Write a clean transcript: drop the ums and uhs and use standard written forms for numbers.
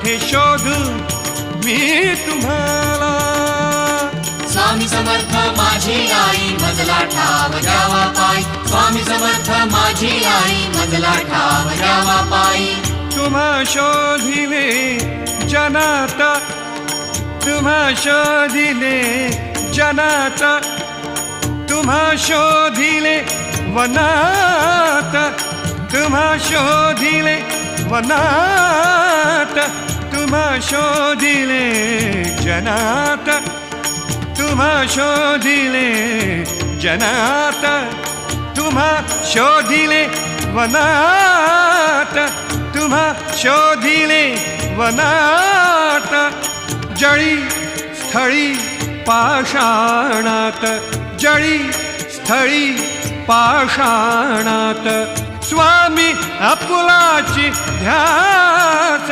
हे शोधू मी तुम्हाला. स्वामी समर्थ माझी आई मजला ठाव द्यावा पायी. स्वामी समर्थ माझी आई मजला ठाव द्यावा पायी. तुम्हा शोधिले जनात, तुम्हा शोधिले जनात, तुम्हा शोधिले वनात, तुम्हा शोधिले वनात, तुम्हा शोधिले जनात, तुम्हा शोधिले जनात, तुम्हा शोधिले वनात, तुम्हा शोधिले वनात. जळी स्थळी पाषाणात, जळी स्थळी पाषाणात, स्वामी आपुलाची ध्यास,